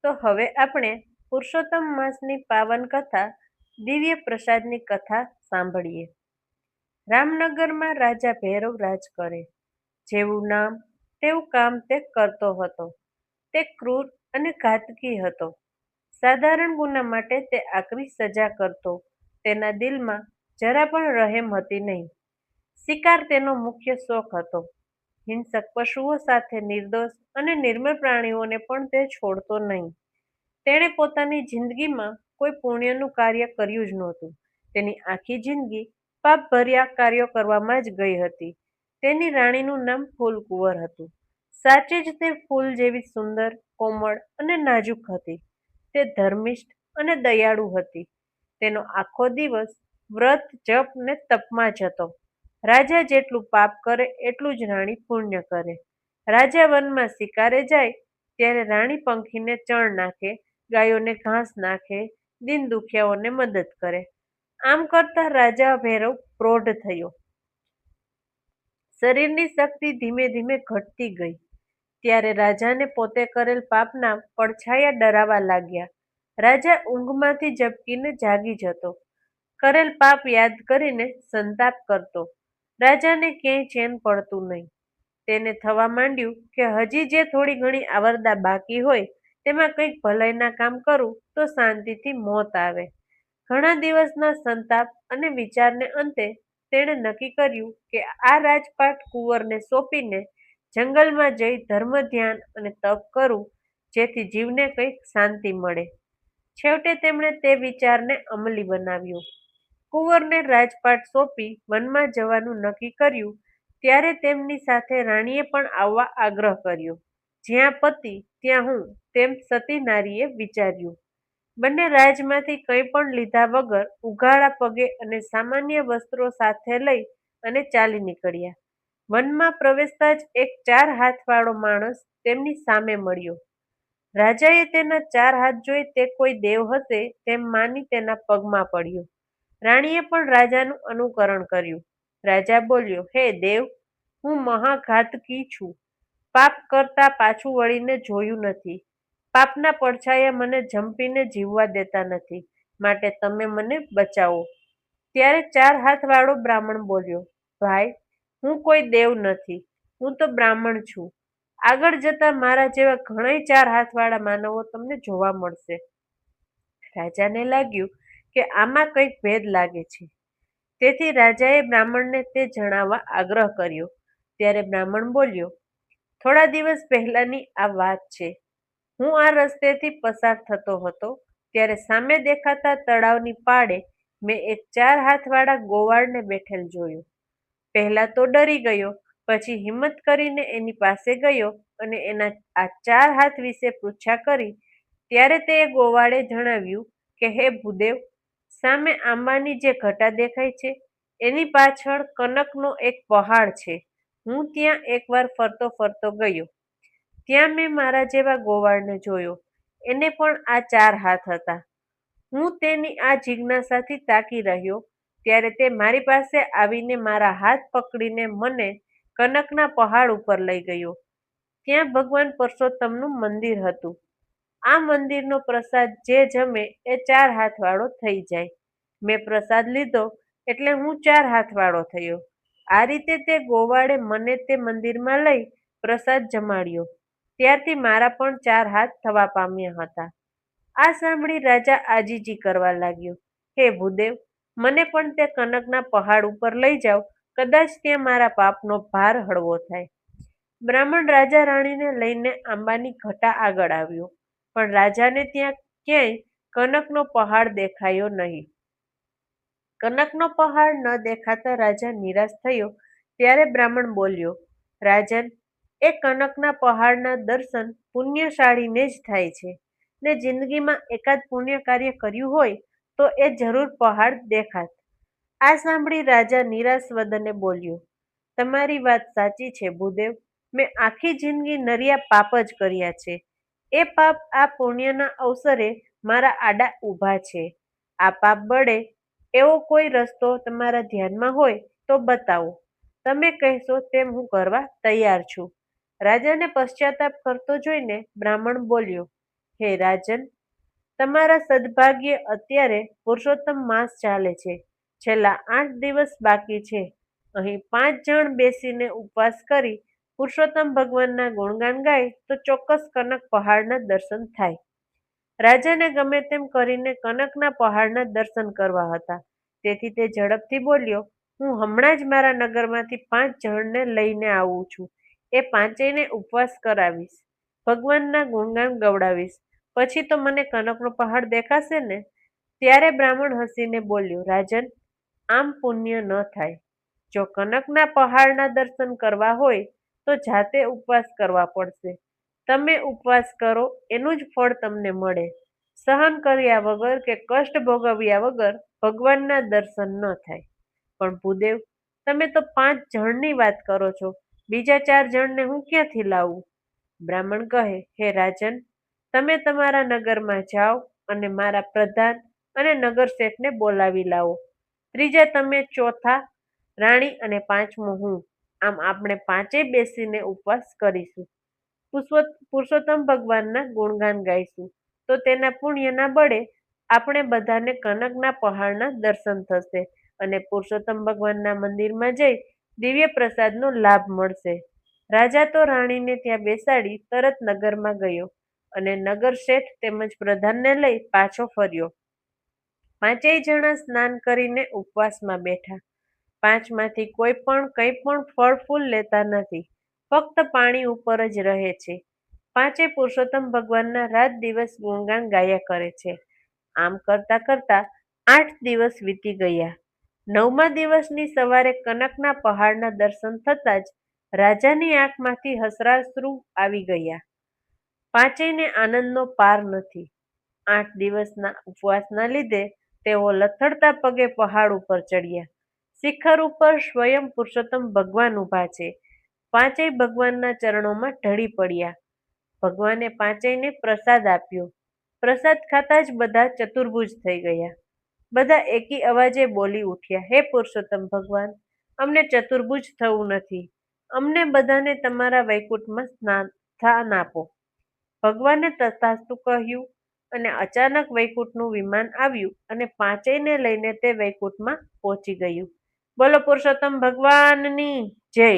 તો હવે આપણે પુરુષોત્તમ માસની પાવન કથા દિવ્ય પ્રસાદની કથા સાંભળીએ. રામનગરમાં રાજા ભૈરવ રાજ કરે. જેવું નામ તેવું કામ તે કરતો હતો. તે ક્રૂર અને ઘાતકી હતો. સાધારણ ગુના માટે તે આકરી સજા કરતો. તેના દિલમાં જરા પણ રહેમ હતી નહીં. શિકાર તેનો મુખ્ય શોખ હતો. હિંસક પશુઓ સાથે નિર્દોષ અને નિર્મળ પ્રાણીઓને પણ તે છોડતો નહીં. તેણે પોતાની જિંદગીમાં કોઈ પુણ્યનું કાર્ય કર્યું જ નહોતું. તેની આખી જિંદગી પાપભર્યા કાર્યો કરવામાં જ ગઈ હતી. તેની રાણીનું નામ ફૂલકુંવર હતું. સાચે જ તે ફૂલ જેવી સુંદર, કોમળ અને નાજુક હતી. તે ધર્મિષ્ઠ અને દયાળુ હતી. તેનો આખો દિવસ વ્રત, જપ ને તપમાં જતો. રાજા જેટલું પાપ કરે એટલું જ રાણી પુણ્ય કરે. રાજા વનમાં શિકારે જાય ત્યારે રાણી પંખીને ચણ નાખે, ગાયોને ઘાસ નાખે, દીન દુખિયાઓને મદદ કરે. આમ કરતા રાજા ભૈરવ પ્રૌઢ થયો. શરીરની શક્તિ ધીમે ધીમે ઘટતી ગઈ. ત્યારે રાજાને પોતે કરેલ પાપના પડછાયા ડરાવા લાગ્યા. રાજા ઊંઘમાંથી ઝબકીને જાગી જતો. કરેલ પાપ યાદ કરીને સંતાપ કરતો. રાજાને ક્યાંય ચેન પડતું નહીં. તેને થવા માંડ્યું કે હજી જે થોડી ઘણી આવરદા બાકી હોય તેમાં કંઈક ભલાઈના કામ કરું તો શાંતિથી મોત આવે. ઘણા દિવસના સંતાપ અને વિચારને અંતે તેણે નક્કી કર્યું કે આ રાજપાટ કુંવરને સોંપીને જંગલમાં જઈ ધર્મ, ધ્યાન અને તપ કરું, જેથી જીવને કંઈક શાંતિ મળે. છેવટે તેમણે તે વિચારને અમલી બનાવ્યો. કુંવરને રાજપાટ સોંપી વનમાં જવાનું નક્કી કર્યું. ત્યારે તેમની સાથે રાણીએ પણ આવવા આગ્રહ કર્યો. જ્યાં પતિ ત્યાં હું, તેમ સતી નારીએ વિચાર્યું. બંને રાજમાંથી કંઈ પણ લીધા વગર ઉઘાડા પગે અને સામાન્ય વસ્ત્રો સાથે લઈ અને ચાલી નીકળ્યા. વનમાં પ્રવેશતા જ એક 4 હાથવાળો માણસ તેમની સામે મળ્યો. રાજાએ તેના 4 હાથ જોઈ તે કોઈ દેવ હશે તેમ માની તેના પગમાં પડ્યો. રાણીએ પણ રાજાનું અનુકરણ કર્યું. રાજા બોલ્યો, હે દેવ, હું મહાઘાતકી છું. પાપ કરતા પાછું વળીને જોયું નથી. પાપના પડછાયા મને ઝંપીને જીવવા દેતા નથી, માટે તમે મને બચાવો. ત્યારે 4 હાથવાળો બ્રાહ્મણ બોલ્યો, ભાઈ, હું કોઈ દેવ નથી, હું તો બ્રાહ્મણ છું. આગળ જતા મારા જેવા ઘણાય 4 હાથવાળા માનવો તમને જોવા મળશે. રાજાને લાગ્યું કે આમાં કંઈક ભેદ લાગે છે. તેથી રાજાએ બ્રાહ્મણને તે જણાવવા આગ્રહ કર્યો. ત્યારે બ્રાહ્મણ બોલ્યો, થોડા દિવસ પહેલાની આ વાત છે. હું આ રસ્તેથી પસાર થતો હતો ત્યારે સામે દેખાતા તળાવની પાળે મેં એક 4 હાથવાળા ગોવાળને બેઠેલ જોયો. પહેલા તો ડરી ગયો, પછી હિંમત કરીને એની પાસે ગયો અને એના આ 4 હાથ વિશે પૃચ્છા કરી. ત્યારે તે ગોવાળે જણાવ્યું કે હે ભૂદેવ, સામે આંબાની જે ઘટા દેખાય છે એની પાછળ કનકનો એક પહાડ છે. હું ત્યાં એકવાર ફરતો ફરતો ગયો. ત્યાં મેં મારા જેવા ગોવાળને જોયો. એને પણ આ 4 હાથ હતા. હું તેની આ જિજ્ઞાસાથી તાકી રહ્યો ત્યારે તે મારી પાસે આવીને મારા હાથ પકડીને મને કનકના પહાડ ઉપર લઈ ગયો. ત્યાં ભગવાન પુરુષોત્તમનું મંદિર હતું. આ મંદિરનો પ્રસાદ જે જમે એ 4 હાથવાળો થઈ જાય. મેં પ્રસાદ લીધો એટલે હું 4 હાથવાળો થયો. આ રીતે તે ગોવાળે મને તે મંદિરમાં લઈ પ્રસાદ જમાડ્યો. ત્યારથી મારા પણ 4 હાથ થવા પામ્યા હતા. આ સાંભળી રાજા આજીજી કરવા લાગ્યો. હે ભૂદેવ, મને પણ તે કનકના પહાડ ઉપર લઈ જાઓ, કદાચ ત્યાં મારા પાપનો ભાર હળવો થાય. બ્રાહ્મણ રાજા રાણીને લઈને આંબાની ઘટા આગળ આવ્યો, પણ રાજાને ત્યાં ક્યાંય કનકનો પહાડ દેખાયો નહીં. કનકનો પહાડ ન દેખાતા રાજા નિરાશ થયો. ત્યારે બ્રાહ્મણ બોલ્યો, રાજન, એ કનકના પહાડના દર્શન પુણ્યશાળીને જ થાય છે, ને જિંદગીમાં એકાદ પુણ્ય કાર્ય કર્યું હોય તો એ જરૂર પહાડ દેખાત. આ સાંભળી રાજા નિરાશ વદને બોલ્યો, તમારી વાત સાચી છે ભૂદેવ. મેં આખી જિંદગી નરિયા પાપ જ કર્યા છે. એ પાપ આ પુણ્યના અવસરે મારા આડા ઊભા છે. આ પાપ બળે એવો કોઈ રસ્તો તમારા ધ્યાનમાં હોય તો બતાવો. તમે કહેશો તેમ હું કરવા તૈયાર છું. રાજાને પશ્ચાતાપ કરતો જોઈને બ્રાહ્મણ બોલ્યો, હે રાજન, તમારા સદભાગ્યે અત્યારે પુરુષોત્તમ માસ ચાલે છે. છેલ્લા 8 દિવસ બાકી છે. અહીં 5 જણ બેસીને ઉપવાસ કરી પુરુષોત્તમ ભગવાનના ગુણગાન ગાય તો ચોક્કસ કનક પહાડના દર્શન થાય. રાજાને ગમે તેમ કરીને કનકના પહાડના દર્શન કરવા હતા. તેથી તે ઝડપથી બોલ્યો, હું હમણાં જ મારા નગરમાંથી 5 જણને લઈને આવું છું. એ પાંચેયને ઉપવાસ કરાવીશ, ભગવાનના ગુણગાન ગવડાવીશ. પછી તો મને કનકનો પહાડ દેખાશે ને? ત્યારે બ્રાહ્મણ હસીને બોલ્યો, રાજન, આમ પુણ્ય ન થાય. જો કનકના પહાડના દર્શન કરવા હોય તો જાતે ઉપવાસ કરવા પડશે. તમે ઉપવાસ કરો એનું જ ફળ તમને મળે. સહન કર્યા વગર કે કષ્ટ ભોગવ્યા વગર ભગવાનના દર્શન ન થાય. પણ ભૂદેવ, તમે તો 5 જણની વાત કરો છો, બીજા 4 જણને હું ક્યાંથી લાવું? બ્રાહ્મણ કહે, હે રાજન, તમે તમારા નગરમાં જાઓ અને મારા પ્રધાન અને નગર શેઠને બોલાવી લાવો. ત્રીજા તમે, ચોથા રાણી અને પાંચમો હું. આમ આપણે પાંચેય બેસીને ઉપવાસ કરીશું. પુરુષોત્તમ ભગવાનના ગુણગાન ગાઈશું. તો તેના પુણ્યના બળે આપણે બધાને કનકના પહાડના દર્શન થશે અને પુરુષોત્તમ ભગવાનના મંદિરમાં જઈ દિવ્ય પ્રસાદનો લાભ મળશે. રાજા તો રાણીને ત્યાં બેસાડી તરત નગરમાં ગયો અને નગર શેઠ તેમજ પ્રધાનને લઈ પાછો ફર્યો. પાંચેય જણા સ્નાન કરીને ઉપવાસમાં બેઠા. પાંચમાંથી કોઈ પણ કંઈ પણ ફળ ફૂલ લેતા નથી, ફક્ત પાણી ઉપર જ રહે છે. પાંચે પુરુષોત્તમ ભગવાનના રાત દિવસ ગુણગાન ગાયા કરે છે. આમ કરતા કરતા 8 દિવસ વીતી ગયા. 9મા દિવસની સવારે કનકના પહાડના દર્શન થતાં જ રાજાની આંખમાંથી હસરાશ્રુ આવી ગયા. પાંચેયને આનંદનો પાર નથી. 8 દિવસના ઉપવાસના લીધે તેઓ લથડતા પગે પહાડ ઉપર ચડ્યા. શિખર ઉપર સ્વયં પુરુષોત્તમ ભગવાન ઊભા છે. પાંચેય ભગવાનના ચરણોમાં ઢળી પડ્યા. ભગવાને પાંચેયને પ્રસાદ આપ્યો. પ્રસાદ ખાતા જ બધા ચતુર્ભુજ થઈ ગયા. બધા એકી અવાજે બોલી ઉઠ્યા, હે પુરુષોત્તમ ભગવાન, અમને ચતુર્ભુજ થવું નથી. અમને બધાને તમારા વૈકુંઠમાં સ્થાન આપો. ભગવાને તથાસ્તુ કહ્યું અને અચાનક વૈકુંઠનું વિમાન આવ્યું અને પાંચેયને લઈને તે વૈકુંઠમાં પહોંચી ગયું. બોલો પુરુષોત્તમ ભગવાનની જય.